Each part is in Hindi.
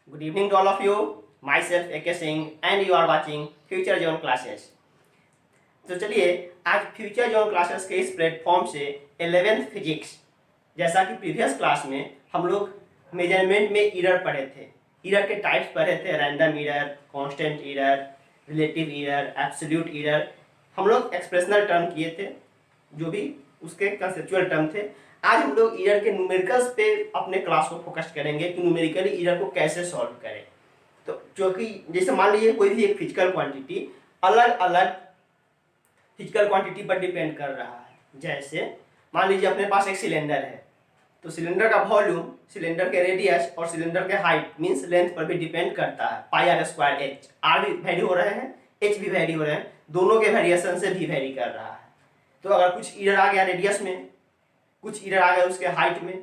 Good evening to all of you. Myself A.K. Singh and you are watching Future Zone Classes. तो चलिए आज फ्यूचर जोन क्लासेस के इस प्लेटफॉर्म से 11th फिजिक्स, जैसा कि प्रीवियस क्लास में हम लोग मेजरमेंट में एरर पढ़े थे, एरर के टाइप्स पढ़े थे, random error, constant error, relative error, absolute error. हम लोग एक्सप्रेशनल टर्म किए थे, जो भी उसके कंसेप्चुअल टर्म थे। आज हम लोग एरर के न्यूमेरिकल्स पे अपने क्लास को फोकस करेंगे कि न्यूमेरिकली एरर को कैसे सॉल्व करें। तो जो कि जैसे मान लीजिए कोई भी एक फिजिकल क्वांटिटी अलग अलग फिजिकल क्वांटिटी पर डिपेंड कर रहा है। जैसे मान लीजिए अपने पास एक सिलेंडर है, तो सिलेंडर का वॉल्यूम, सिलेंडर के रेडियस और सिलेंडर के हाइट मींस लेंथ पर भी डिपेंड करता है। पाई आर स्क्वायर एच, आर भी वैरी हो रहे हैं, एच भी वैरी हो रहे हैं, दोनों के वेरिएशन से भी वैरी कर रहा है। तो अगर कुछ एरर आ गया रेडियस में, कुछ एरर आ गया उसके हाइट में,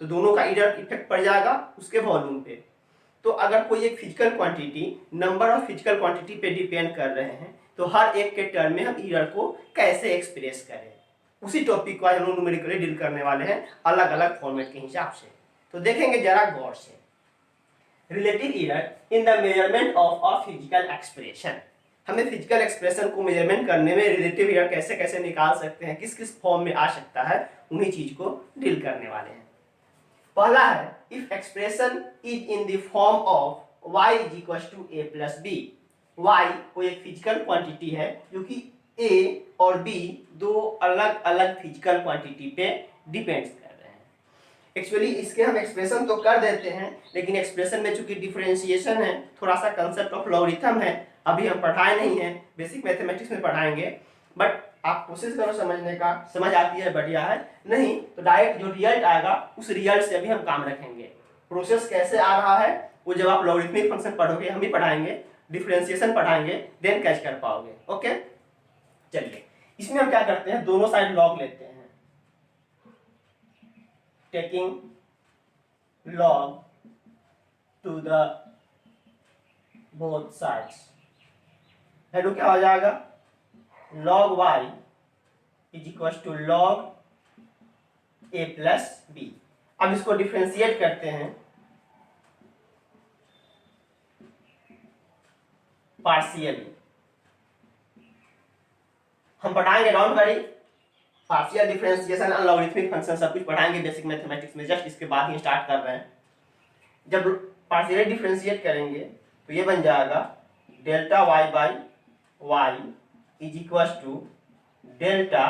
तो दोनों का एरर इफेक्ट पड़ जाएगा उसके वॉल्यूम पे। तो अगर कोई एक physical quantity number of physical quantity पे डिपेंड कर रहे हैं, तो हर एक के टर्म में हम एरर को कैसे एक्सप्रेस करें, उसी टॉपिक को आज हम लोग न्यूमेरिकली डील करने वाले हैं अलग अलग फॉर्मेट के हिसाब से। तो देखेंगे जरा गौर से। Relative error in the measurement of a physical expression. हमें फिजिकल एक्सप्रेशन को मेजरमेंट करने में रिलेटिव एरर कैसे कैसे निकाल सकते हैं, किस किस फॉर्म में आ सकता है, उन्हीं चीज को डील करने वाले हैं। पहला है if expression is in the form of y is equal to a plus b. y कोई एक फिजिकल क्वांटिटी है जो कि a और b दो अलग अलग फिजिकल क्वांटिटी पे डिपेंड्स कर रहे हैं। एक्चुअली इसके हम एक्सप्रेशन तो कर देते हैं, लेकिन एक्सप्रेशन में चूंकि डिफरेंशिएशन है, थोड़ा सा कंसेप्ट ऑफ लॉगरिथम है, अभी हम पढ़ाए नहीं है, बेसिक मैथमेटिक्स में पढ़ाएंगे। बट आप कोशिश करो समझने का, समझ आती है बढ़िया है, नहीं तो डायरेक्ट जो रिजल्ट आएगा उस रिजल्ट से भी हम काम रखेंगे। प्रोसेस कैसे आ रहा है वो जब आप लॉगरिथमिक फंक्शन पढ़ोगे, हम भी पढ़ाएंगे, डिफरेंशिएशन पढ़ाएंगे, देन कैच कर पाओगे। ओके चलिए, इसमें हम क्या करते हैं, दोनों साइड लॉग लेते हैं। Taking log to the both sides, hello क्या हो जाएगा, log y is equal to log a plus b. अब इसको डिफ्रेंशिएट करते हैं पार्शियली। हम पढ़ाएंगे, डोंट वरी, पार्शियल डिफरेंशिएशन और लॉगरिथमिक फंक्शन सब कुछ पढ़ाएंगे बेसिक मैथमेटिक्स में, जस्ट इसके बाद ही स्टार्ट कर रहे हैं। जब पार्शियली डिफरेंशिएट करेंगे तो ये बन जाएगा delta y by y is equal to delta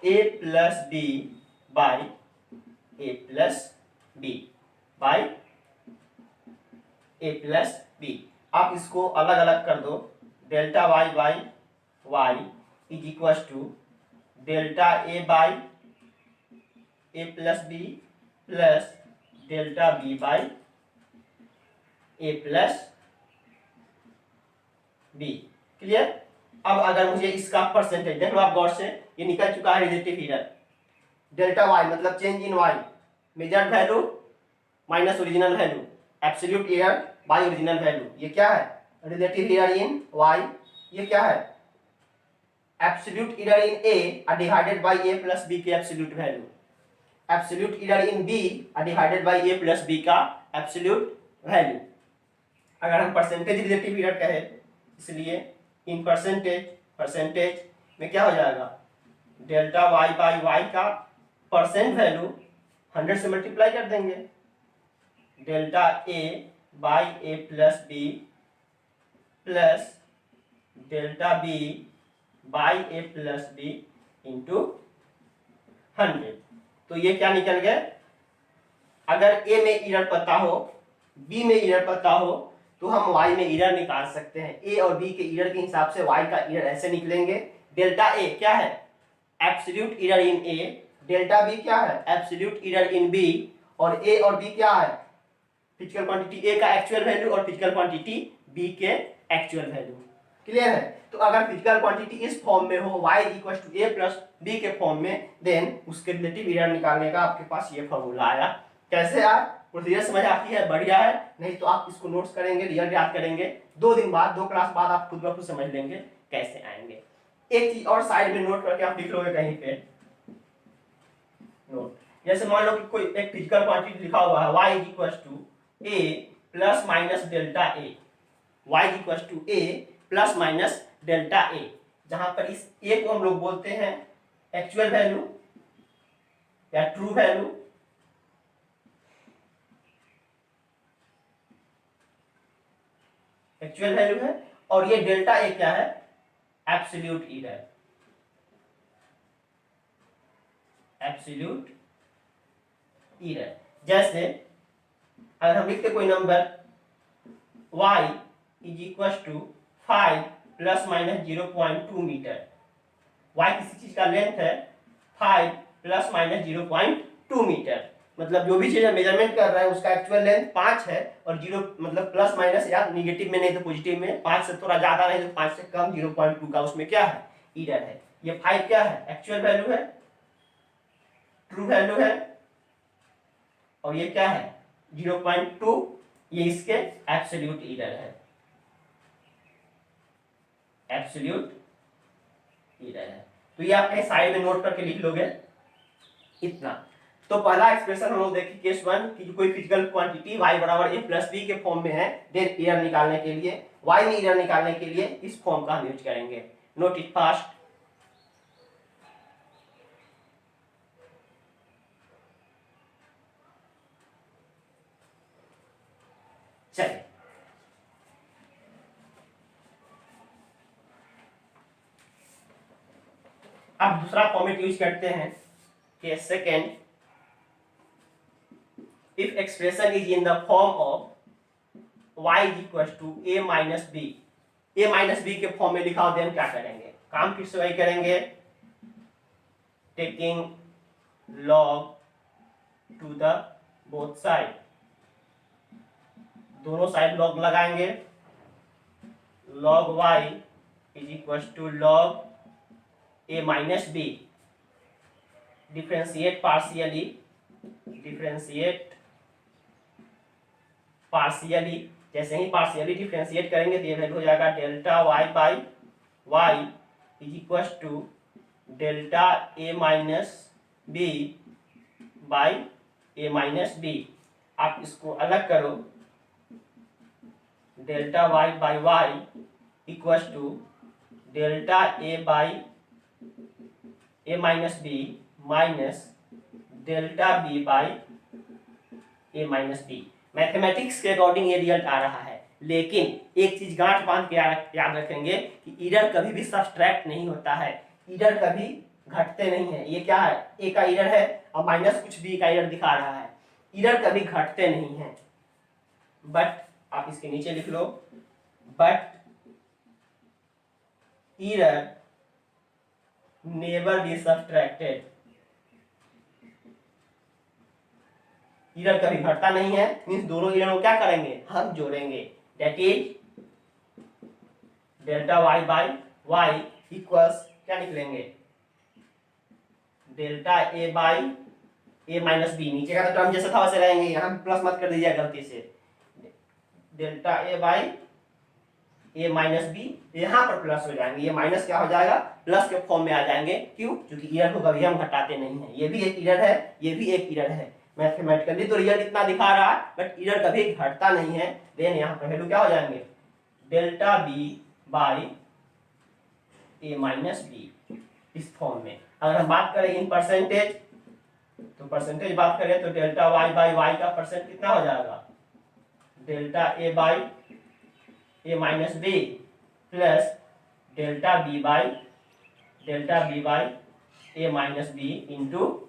a plus b by a plus b by a plus b. आप इसको अलग अलग कर दो, delta y by y is equal to delta a by a plus b plus delta b by a plus b. Clear. अब अगर मुझे इसका परसेंटेज देख लो आप गौर से, ये निकल चुका है रिलेटिव एरर। डेल्टा y मतलब change in y, measured value minus original value, absolute error bye original value. ये क्या है, रिलेटिव एरर इन y। ये क्या है, absolute error in a divided by a plus b के absolute value, absolute error in b divided by a plus b का एब्सोल्यूट वैल्यू। अगर हम परसेंटेज रिलेटिव एरर कहे, इसलिए इन परसेंटेज में क्या हो जाएगा, डेल्टा y बाई वाई का परसेंट वैल्यू 100 से मल्टीप्लाई कर देंगे, delta a by a plus b plus delta b by a plus b into 100। तो ये क्या निकल गए, अगर a में एरर पता हो, b में एरर पता हो, तो हम y में एरर निकाल सकते हैं। a और b के एरर के हिसाब से y का एरर ऐसे निकलेंगे, डेल्टा a क्या है, absolute error in a, delta b क्या है, एब्सोल्यूट एरर इन b, और a और b क्या है, फिजिकल क्वांटिटी a का एक्चुअल वैल्यू और फिजिकल क्वांटिटी b के एक्चुअल वैल्यू। क्लियर है। तो अगर फिजिकल क्वांटिटी इस फॉर्म में हो, y equal to a plus b के फॉर्म में, देन उसके रिलेटिव एरर निकालने का आपके पास ये फॉर्मूला आया। कैसे आया, प्रोसीजर समझ आती है, बढ़िया है, नहीं तो आप इसको नोट्स करेंगे, रिजल्ट याद करेंगे, 2 दिन बाद, 2 क्लास बाद आप खुद ब खुद समझ लेंगे कैसे आएंगे। एक चीज और साइड में नोट करके आप लिख लोगे कहीं पे नोट, जैसे मान लो कि कोई एक फिजिकल क्वांटिटी लिखा हुआ है y is equal to a plus minus delta a, y is equal to a plus minus delta a, जहां पर इस a को हम लोग बोलते हैं एक्चुअल वैल्यू या ट्रू वैल्यू, एक्चुअल वैल्यू है, और ये डेल्टा ए क्या है, एब्सोल्यूट एरर, एब्सोल्यूट एरर। जैसे अगर हम लिखते कोई number y is equal to 5 plus minus 0.2 metre, y किसी चीज का लेंथ है 5 प्लस माइनस 0.2 मीटर, मतलब जो भी चीज मेजरमेंट कर रहा है उसका एक्चुअल लेंथ 5 है, और 0 मतलब प्लस माइनस या निगेटिव में नहीं तो पॉजिटिव में, 5 से थोड़ा ज्यादा नहीं तो 5 से कम 0.2 का उसमें क्या है, एरर है। ये 5 क्या है, एक्चुअल वैल्यू है, ट्रू वैल्यू है, और ये क्या है 0.2, ये इसके एब्सोल्यूट एरर है, एब्सोल्यूट एरर है। तो ये आप कहीं साइड में नोट करके लिख लोगे इतना। तो पहला एक्सप्रेशन हम लोग देखें केस 1 कि कोई फिजिकल क्वांटिटी y बराबर a प्लस b के फॉर्म में है, देन एरर निकालने के लिए y में एरर निकालने के लिए इस फॉर्म का हम यूज करेंगे। Note it fast. चलिए अब दूसरा फॉर्मेट यूज करते हैं कि second, if expression is in the form of y is equal to a minus b, a minus b के फॉर्म में लिखा हो, देन क्या करेंगे, काम फिर से वही करेंगे, taking log to the both side, दोनों साइड log लगाएंगे, log y is equal to log a minus b, differentiate partially, differentiate partially, जैसे ही पार्शियली डिफरेंशिएट करेंगे तो ये वैल्यू हो जाएगा delta y by y is equal to delta a minus b by a minus b. आप इसको अलग करो, delta y by y equal to delta a by a minus b minus delta b by a minus b. Mathematics के अकॉर्डिंग ये रिजल्ट आ रहा है, लेकिन एक चीज गांठ बांध के याद रखेंगे कि एरर कभी भी सब्सट्रैक्ट नहीं होता है, एरर कभी घटते नहीं है। ये क्या है, ए का एरर है और माइनस कुछ बी का एरर दिखा रहा है, एरर कभी घटते नहीं है। बट आप इसके नीचे लिख लो, but error never be subtracted, error कभी घटता नहीं है, मींस दोनों एरर को क्या करेंगे, हम जोड़ेंगे, that is delta y by y equals क्या निकलेंगे, delta a by a minus b, नीचे का तो टर्म जैसा था वैसे रहेंगे, यहाँ प्लस मत कर दीजिए गलती से, delta a by a minus b, यहाँ पर प्लस हो जाएंगे, ये माइनस क्या हो जाएगा, प्लस के फॉर्म में आ जाएंगे, क्यों, क्योंकि एरर को कभी हम घटाते नहीं है, ये भी एक एरर है, ये भी एक एरर है। मैथमेटिकली तो रिजल्ट इतना दिखा रहा है, बट एरर कभी घटता नहीं है, देन यहाँ पर वैल्यू क्या हो जाएंगे, delta B by a minus b, इस फॉर्म में। अगर हम बात करें इन परसेंटेज, तो परसेंटेज बात करें तो डेल्टा वाई बाई वाई का परसेंट कितना हो जाएगा, delta A by a minus b plus delta B by a minus b into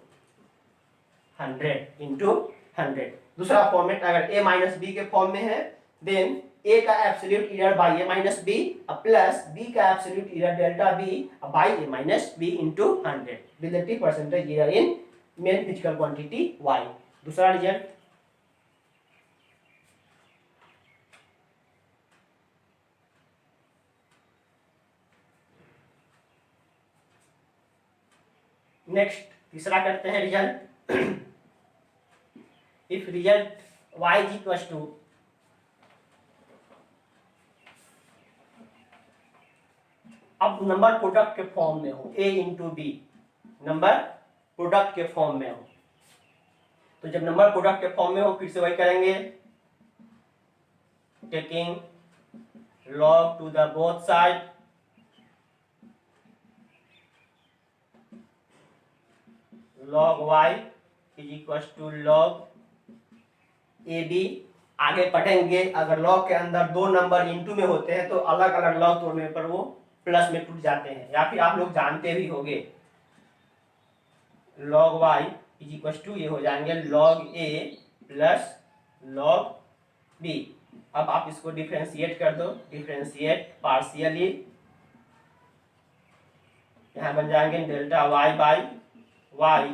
100। दूसरा फॉर्मेट अगर a माइनस बी के फॉर्म में है, देन a का absolute error by a minus b plus b का absolute error delta b by a minus b into 100 relative percentage error in main physical quantity y। दूसरा रिजल्ट, नेक्स्ट तीसरा करते हैं result, if result y is equals to अब नंबर प्रोडक्ट के फॉर्म में हो, a into b, number product के फॉर्म में हो, तो जब नंबर प्रोडक्ट के फॉर्म में हो फिर से वही करेंगे, taking log to the both side, log y is equals to log AB। आगे पढ़ेंगे अगर लॉग के अंदर दो नंबर इंटू में होते हैं तो अलग अलग लॉग तोड़ने पर वो प्लस में टूट जाते हैं, या फिर आप लोग जानते भी होंगे। log y is equal to ये हो जाएंगे log a plus log b। अब आप इसको डिफरेंशिएट कर दो, डिफरेंशिएट पार्शियली, यहाँ बन जाएंगे delta y by y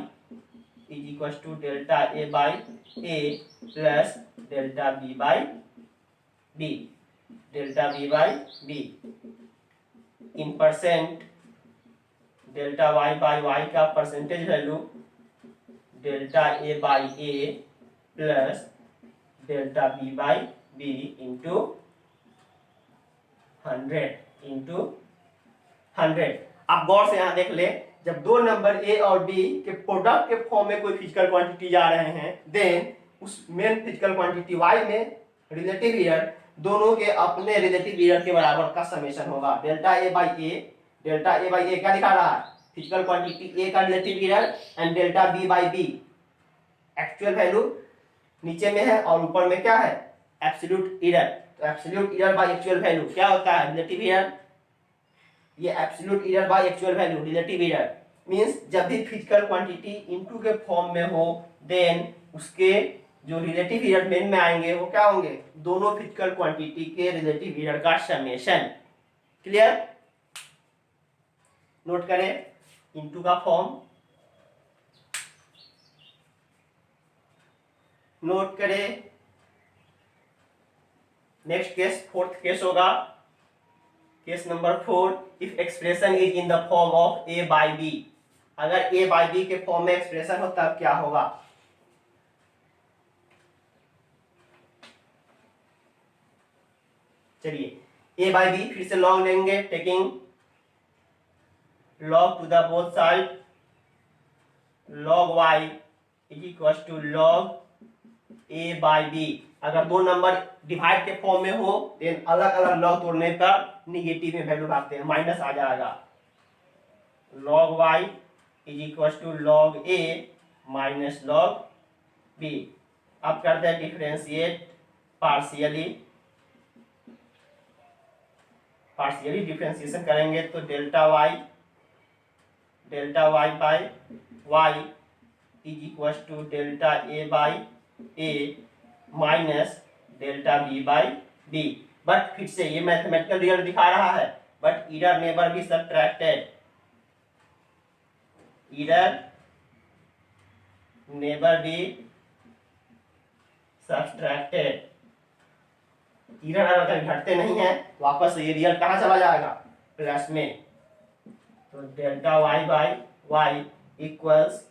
is equal to delta a by a plus delta b by b, delta b by b in percent. Delta y by y का percentage value delta a by a plus delta b by b into 100। आप गौर से यहाँ देख ले, जब दो नंबर a और b के प्रोडक्ट के फॉर्म में कोई फिजिकल क्वांटिटी जा रहे हैं, देन उस मेन फिजिकल क्वांटिटी y में रिलेटिव ईयर दोनों के अपने रिलेटिव ईयर के बराबर का समेशन होगा। Delta a by a, delta a by a क्या दिखा रहा है? फिजिकल क्वांटिटी a का relative error, and delta b by b actual value नीचे में है और ऊपर में क्या है? Absolute error. तो absolute error by actual value क्या होता है? Relative error. ये absolute error by actual value relative error means जब भी फिजिकल क्वांटिटी इनटू के फॉर्म में हो, देन उसके जो रिलेटिव ईयर मेन में आएंगे वो क्या होंगे? दोनों फिजिकल क्वांटिटी के रिलेटिव ईयर का समेशन। क्लियर? नोट करें इनटू का फॉर्म, नोट करें। नेक्स्ट केस, फोर्थ केस होगा, case number 4। If expression is in the form of a by b, अगर a बाई b के फॉर्म में एक्सप्रेशन हो तब क्या होगा? चलिए a बाई b फिर से लॉग लेंगे, taking log to the both side, log y is equals to log a by b। अगर दो नंबर डिवाइड के फॉर्म में हो, देन अलग अलग लॉग तोड़ने पर निगेटिव में वैल्यू भागते हैं, माइनस आ जाएगा। log y is equals to log a minus log b। अब करते हैं डिफरेंशिएट पार्शियली, पार्शियली डिफरेंशिएशन करेंगे तो delta y by y is equal to delta a by a minus delta b by b। But फिर से ये मैथमेटिकल रिजल्ट दिखा रहा है, but error never be subtracted, error never be subtracted. Error अगर घटते नहीं है, वापस ये रिजल्ट कहाँ चला जाएगा? प्लस में। तो delta y by y equals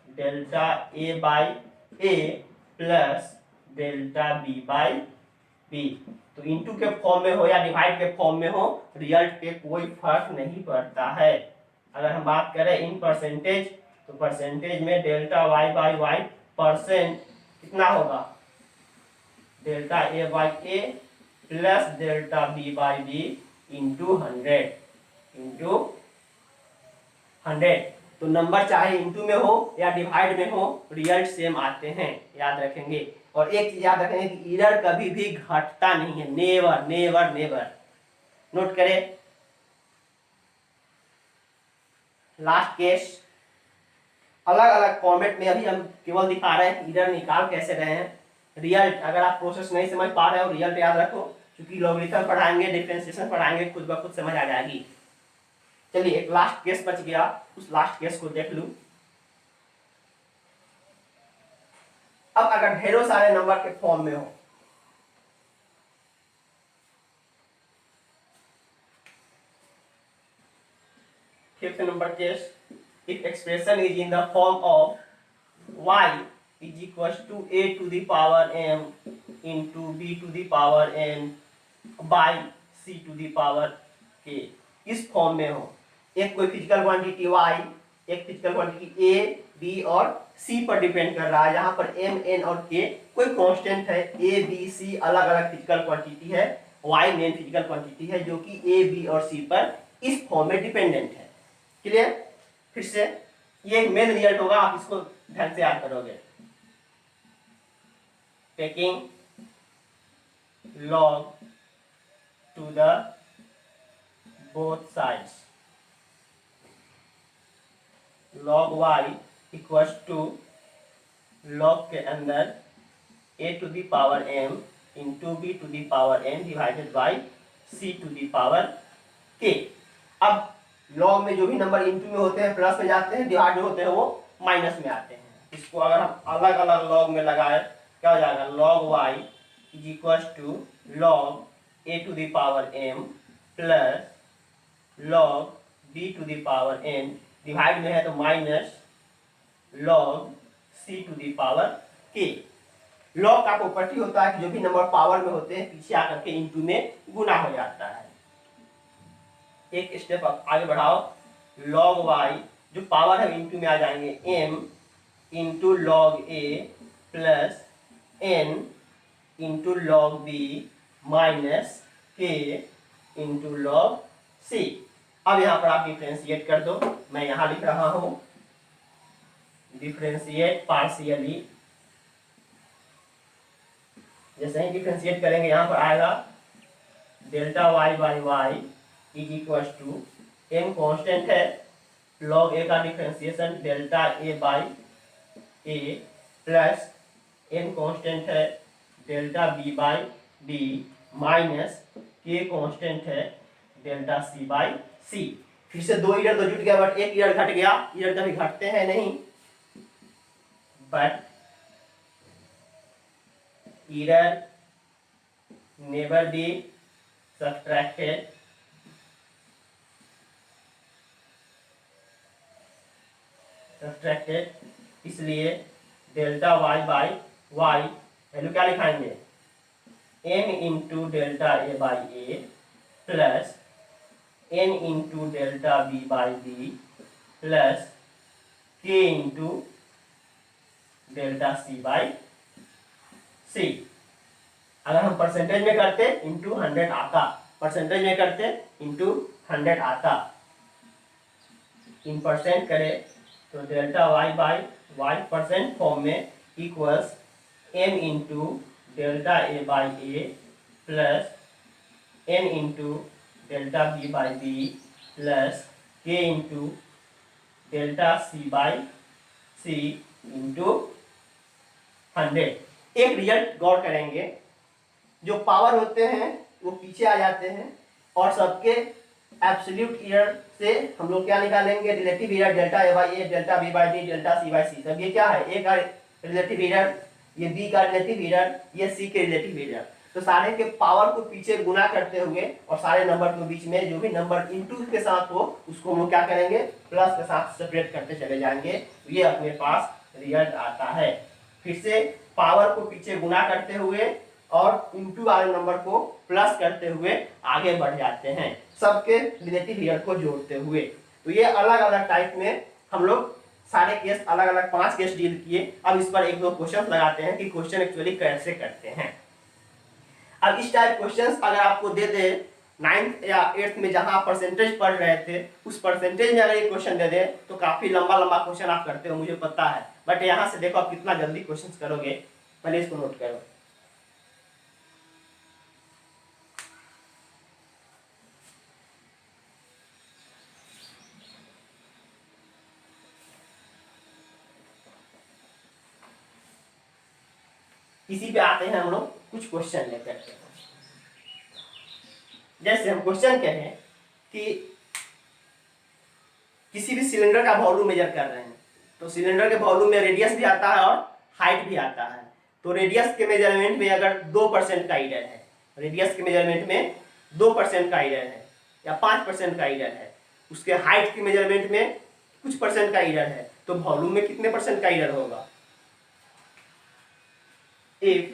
delta a by a plus delta b by b। तो इनटू के फॉर्म में हो या डिवाइड के फॉर्म में हो, रिजल्ट पे कोई फर्क नहीं पड़ता है। अगर हम बात करें इन परसेंटेज, तो परसेंटेज में delta y by y percent कितना होगा? Delta a by a plus delta b by b into 100। तो नंबर चाहे इंटू में हो या डिवाइड में हो, रिजल्ट सेम आते हैं, याद रखेंगे। और एक चीज याद रखेंगे कि ईरर कभी भी घटता नहीं है, नेवर नेवर नेवर। नोट करें लास्ट केस, अलग अलग फॉर्मेट में अभी हम केवल दिखा रहे हैं ईरर निकाल कैसे रहे हैं। रिजल्ट अगर आप प्रोसेस नहीं समझ पा रहे हो, रिजल्ट याद रखो, क्योंकि लॉगरिथम पढ़ाएंगे, डिफरेंशिएशन पढ़ाएंगे, खुद ब खुद समझ आ जाएगी। चलिए एक लास्ट केस बच गया, उस लास्ट केस को देख लूं। अब अगर ढेरों सारे नंबर के फॉर्म में हो, fifth number case, if expression is in the form of y is equal to a to the power m into b to the power n by c to the power k, इस फॉर्म में हो। एक कोई फिजिकल क्वांटिटी y, एक फिजिकल क्वांटिटी a बी और सी पर डिपेंड कर रहा है। यहाँ पर एम एन और के कोई कांस्टेंट है, ए बी सी अलग अलग फिजिकल क्वांटिटी है, वाई मेन फिजिकल क्वांटिटी है जो कि ए बी और सी पर इस फॉर्म में डिपेंडेंट है। क्लियर? फिर से ये मेन रिजल्ट होगा, आप इसको ढंग से याद करोगे। Taking log to the both sides, log y equals to log के अंदर a to the power m into b to the power n divided by c to the power k। अब log में जो भी नंबर इंटू में होते हैं प्लस में जाते हैं, डिवाइड में होते हैं वो माइनस में आते हैं। इसको अगर हम अलग अलग log में लगाए क्या हो जाएगा, log y is equals to log a to the power m plus log b to the power n, divide में है तो minus log c to the power k। log का प्रॉपर्टी होता है कि जो भी नंबर पावर में होते हैं पीछे आकर के इंटू में गुना हो जाता है। एक स्टेप आगे बढ़ाओ, log y जो पावर है इंटू में आ जाएंगे m into log a plus n into log b minus k into log c। अब यहाँ पर आप डिफ्रेंशिएट कर दो, मैं यहाँ लिख रहा हूँ डिफ्रेंशिएट पार्शियली। जैसे ही डिफ्रेंशिएट करेंगे यहाँ पर आएगा delta y by y is equal to m constant है, log a का differentiation delta a by a plus n constant है delta b by b minus k constant है डेल्टा c बाई c। फिर से दो इधर तो जुट गया बट एक इधर घट गया, इधर कभी घटते हैं नहीं, बट इधर नेवर बी सब्ट्रैक्टेड इसलिए delta y by y value क्या लिखाएंगे, m into delta A by a plus n into delta B by b plus k into delta C by c. अगर हम परसेंटेज में करते इंटू 100 आता, परसेंटेज में करते इंटू 100 आता, इन परसेंट करें तो delta y by y percent form में equals m into delta A by a plus n into delta B by b plus k into delta C by c into 100। एक रिजल्ट गौर करेंगे, जो पावर होते हैं वो पीछे आ जाते हैं और सबके एब्सोल्यूट एरर से हम लोग क्या निकालेंगे, relative error delta A by A delta B by D delta C by C. सब ये क्या है, ए का रिलेटिव एरर, ये बी का रिलेटिव एरर, ये सी के रिलेटिव एरर। तो सारे के पावर को पीछे गुना करते हुए और सारे नंबर के बीच में जो भी नंबर इंटू के साथ हो उसको हम क्या करेंगे, प्लस के साथ सेपरेट करते चले जाएंगे, ये अपने पास रिजल्ट आता है। फिर से पावर को पीछे गुना करते हुए और इंटू वाले नंबर को प्लस करते हुए आगे बढ़ जाते हैं, सबके रिलेटिव एरर को जोड़ते हुए। तो ये अलग अलग टाइप में हम लोग सारे केस अलग अलग 5 केस डील किए। अब इस पर एक दो क्वेश्चन लगाते हैं कि क्वेश्चन एक्चुअली कैसे करते हैं। अब इस टाइप क्वेश्चंस अगर आपको दे दे 9th या 8th में जहां आप परसेंटेज पढ़ रहे थे उस परसेंटेज में अगर ये क्वेश्चन दे दे तो काफी लंबा लंबा क्वेश्चन आप करते हो, मुझे पता है, बट यहाँ से देखो आप कितना जल्दी क्वेश्चन करोगे। पहले इसको नोट करो। इसी पे आते हैं हम लोग कुछ क्वेश्चन लेकर के। जैसे हम क्वेश्चन कहें कि किसी भी सिलेंडर का वॉल्यूम मेजर कर रहे हैं, तो सिलेंडर के वॉल्यूम में रेडियस भी आता है और हाइट भी आता है। तो रेडियस के मेजरमेंट में अगर 2% का एरर है, रेडियस के मेजरमेंट में 2% का एरर है या 5% का एरर है, उसके हाइट के मेजरमेंट में कुछ परसेंट का एरर है, तो वॉल्यूम में कितने परसेंट का एरर होगा। If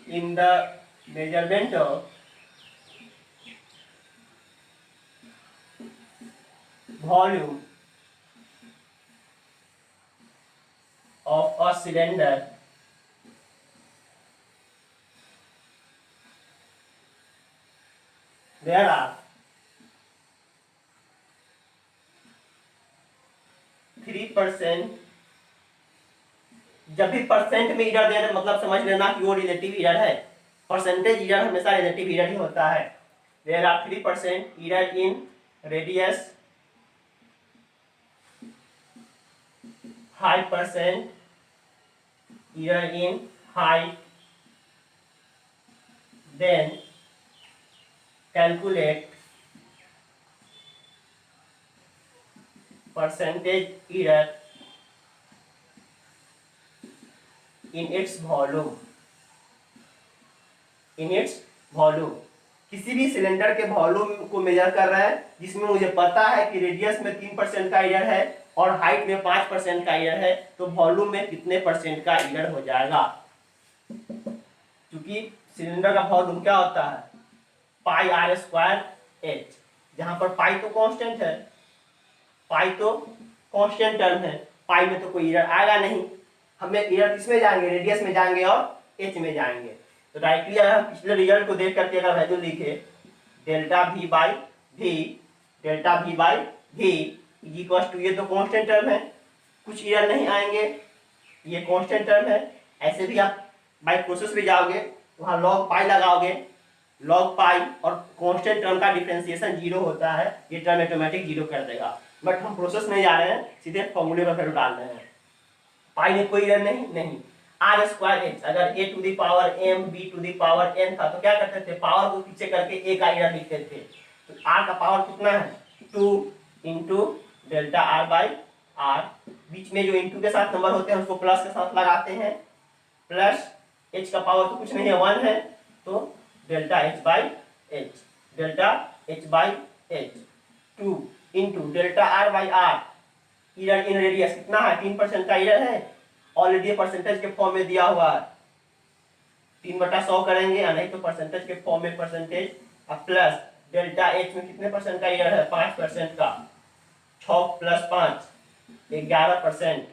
in the measurement of volume of a cylinder there are 3%। जब भी परसेंट में इरर दे रहे मतलब समझ लेना कि वो रिलेटिव इरर है। परसेंटेज इरर हमेशा रिलेटिव इरर ही होता है। There are 3% error in radius, 5% error in height, then calculate percentage error in its volume। in its volume किसी भी सिलेंडर के वॉल्यूम को मेजर कर रहा है जिसमें मुझे पता है कि रेडियस में 3% का इरर है और हाइट में 5% का इरर है, तो वॉल्यूम में कितने परसेंट का इरर हो जाएगा। क्योंकि सिलेंडर का वॉल्यूम क्या होता है, पाई आर स्क्वायर एच, जहां पर पाई तो कांस्टेंट है, पाई तो कांस्टेंट टर्म है, पाई में तो कोई इरर आएगा नहीं। हमें इरर किसमें जाएंगे, रेडियस में जाएंगे और एच में जाएंगे। तो डायरेक्टली अगर हम पिछले रिजल्ट को देख करके अगर वैल्यू लिखे delta v by v, delta v by v is equal to, ये तो कांस्टेंट टर्म है, कुछ इरर नहीं आएंगे, ये कांस्टेंट टर्म है। ऐसे भी आप बाई प्रोसेस पे जाओगे वहां लॉग पाई लगाओगे, लॉग पाई और कांस्टेंट टर्म का डिफरेंशिएशन 0 होता है, ये टर्म ऑटोमेटिक 0 कर देगा। बट हम प्रोसेस नहीं जा रहे हैं, सीधे फॉर्मूले पर वैल्यू डाल रहे हैं। पाई में कोई इरर नहीं। आर स्क्वायर एच, अगर a to the power m b to the power n था तो क्या करते थे, पावर को पीछे करके ए का इरर लिखते थे। तो आर का पावर कितना है, 2 into delta r by r, बीच में जो इंटू के साथ नंबर होते हैं उसको प्लस के साथ लगाते हैं, प्लस एच का पावर तो कुछ नहीं है 1 है, तो delta h by h, delta h by h 2 into delta r by r, error in radius कितना है, 3% का इरर है, ऑलरेडी परसेंटेज के फॉर्म में दिया हुआ है, 3/100 करेंगे या नहीं तो परसेंटेज के फॉर्म में परसेंटेज, अब प्लस डेल्टा एच में कितने परसेंट का इरर है, 5% का, 6 plus 5 11%,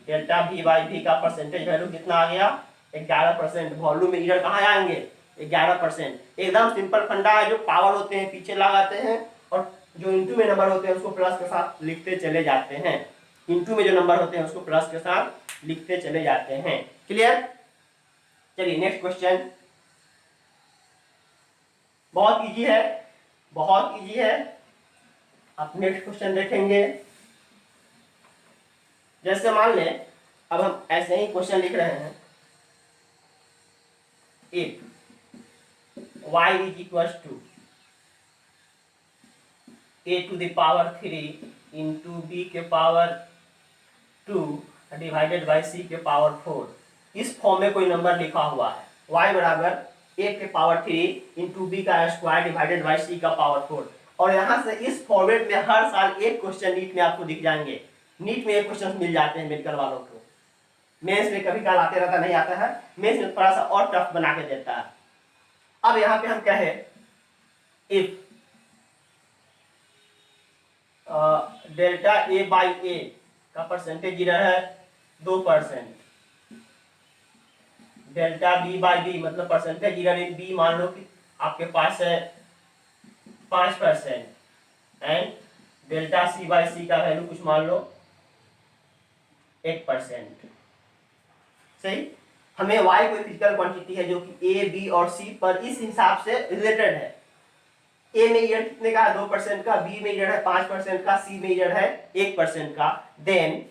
delta v by v का परसेंटेज वैल्यू कितना आ गया, 11%। वॉल्यूम में इरर कहाँ आएंगे, 11%। एकदम सिंपल फंडा है, जो पावर होते हैं पीछे लगाते हैं और जो इंटू में नंबर होते हैं उसको प्लस के साथ लिखते चले जाते हैं, इंटू में जो नंबर होते हैं उसको प्लस के साथ लिखते चले जाते हैं। क्लियर। चलिए नेक्स्ट क्वेश्चन, बहुत इजी है, बहुत इजी है। अब नेक्स्ट क्वेश्चन देखेंगे। जैसे मान ले अब हम ऐसे ही क्वेश्चन लिख रहे हैं, if y is equal to a to the power 3 into b के पावर 2 डिवाइडेड बाई c के पावर 4, इस फॉर्म में कोई नंबर लिखा हुआ है, y बराबर a के पावर 3 इंटू बी का स्क्वायर डिवाइडेड बाई c का पावर 4। और यहाँ से इस फॉर्मेट में हर साल एक क्वेश्चन नीट में आपको दिख जाएंगे, नीट में एक क्वेश्चन मिल जाते हैं मेडिकल वालों को, मेंस में कभी काल आते रहता नहीं आता है, मेंस में थोड़ा सा और टफ बना के देता है। अब यहाँ पे हम कहे इफ डेल्टा ए बाई ए का परसेंटेज इधर है 2%, डेल्टा बी बाई बी मतलब परसेंटेज इधर इन बी मान लो कि आपके पास है 5%, एंड डेल्टा सी बाई सी का वैल्यू कुछ मान लो 1%। सही। हमें y कोई फिजिकल क्वांटिटी है जो कि a, b और c पर इस हिसाब से रिलेटेड है। a में इरर कितने का है, 2% का, b में इरर है 5% का, c में इरर है 1% का, देन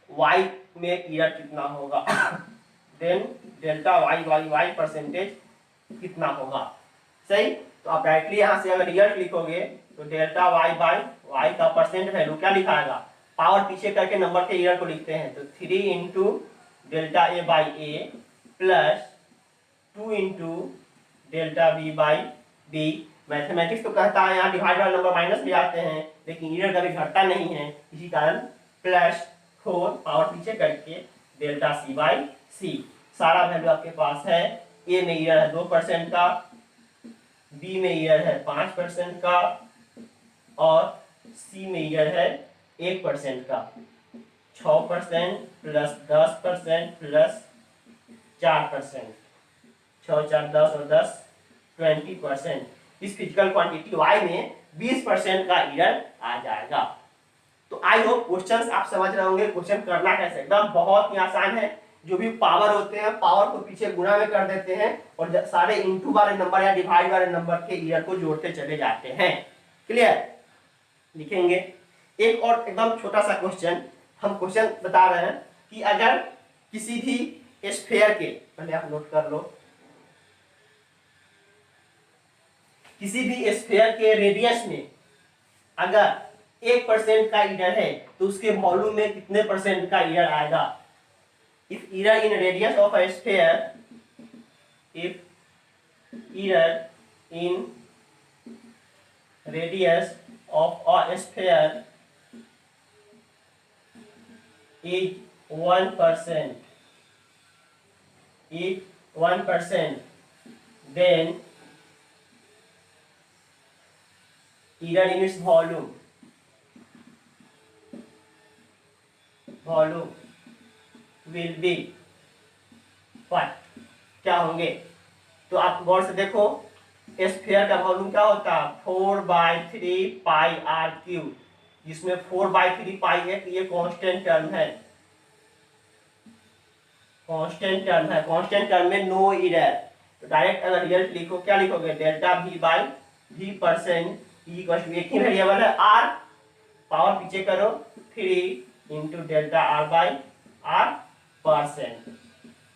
y में इरर कितना होगा, then delta y by y percentage कितना होगा। सही। तो आप डायरेक्टली यहां से अगर रिजल्ट लिखोगे तो डेल्टा y बाई y का परसेंट वैल्यू क्या लिखाएगा, पावर पीछे करके नंबर के इरर को लिखते हैं, तो 3 into delta A by a plus 2 into delta B by b. Mathematics तो कहता है यहाँ डिवाइड वाला नंबर माइनस में आते हैं, लेकिन इरर कभी घटता नहीं है, इसी कारण प्लस 4 पावर पीछे करके डेल्टा सी बाई सी। सारा वैल्यू आपके पास है, ए में इरर है 2% का, बी में इरर है 5% का, और सी में ईयर है 1% का, 6% प्लस 10% प्लस 4%, 6 4 10 और 10 20%। इस फिजिकल क्वांटिटी वाई में 20% का ईयर आ जाएगा। तो आई होप क्वेश्चंस आप समझ रहे होंगे। क्वेश्चन करना कैसे, एकदम बहुत ही आसान है। जो भी पावर होते हैं पावर को पीछे गुणा में कर देते हैं और सारे इनटू वाले नंबर या डिवाइड वाले नंबर के ईयर को जोड़ते चले जाते हैं। क्लियर? लिखेंगे एक और एकदम छोटा सा क्वेश्चन। हम क्वेश्चन बता रहे हैं कि अगर किसी भी स्फीयर के, पहले आप नोट कर लो, किसी भी स्फीयर के रेडियस में अगर 1% का ईयर है तो उसके वॉल्यूम में कितने परसेंट का ईयर आएगा? If year in radius of a sphere, if year in radius of a sphere is 1%, then either in its volume will be what? क्या होंगे? तो आप गौर से देखो, स्फीयर का वॉल्यूम क्या होता है? 4/3 पाई आर क्यूब, जिसमें 4/3 पाई है ये कांस्टेंट टर्म है, कांस्टेंट टर्म में नो एरर। तो डायरेक्ट अगर रिजल्ट लिखो, क्या लिखोगे? Delta v by v percent equal to, एक ही वेरिएबल है r, पावर पीछे करो 3 into delta r by r percent.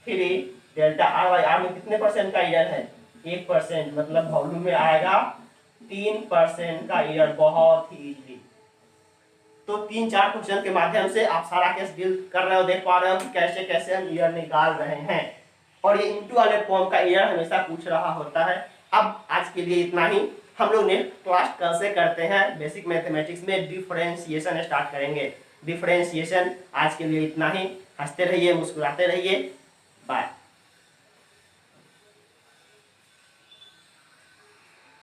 3 delta r by r में कितने परसेंट का ईयर है? 1%, मतलब वॉल्यूम में आएगा 3% का ईयर। बहुत ही इजीली। तो 3-4 क्वेश्चन के माध्यम से आप सारा केस डील कर रहे हो, देख पा रहे हो कि कैसे कैसे हम ईयर निकाल रहे हैं। और ये इनटू वाले फॉर्म का ईयर हमेशा पूछ रहा होता है। अब आज के लिए इतना ही। हम लोग नेक्स्ट क्लास कल से करते हैं बेसिक मैथमेटिक्स में डिफरेंशिएशन स्टार्ट करेंगे। डिफरेंशिएशन आज के लिए इतना ही। हंसते रहिए, मुस्कुराते रहिए। बाय।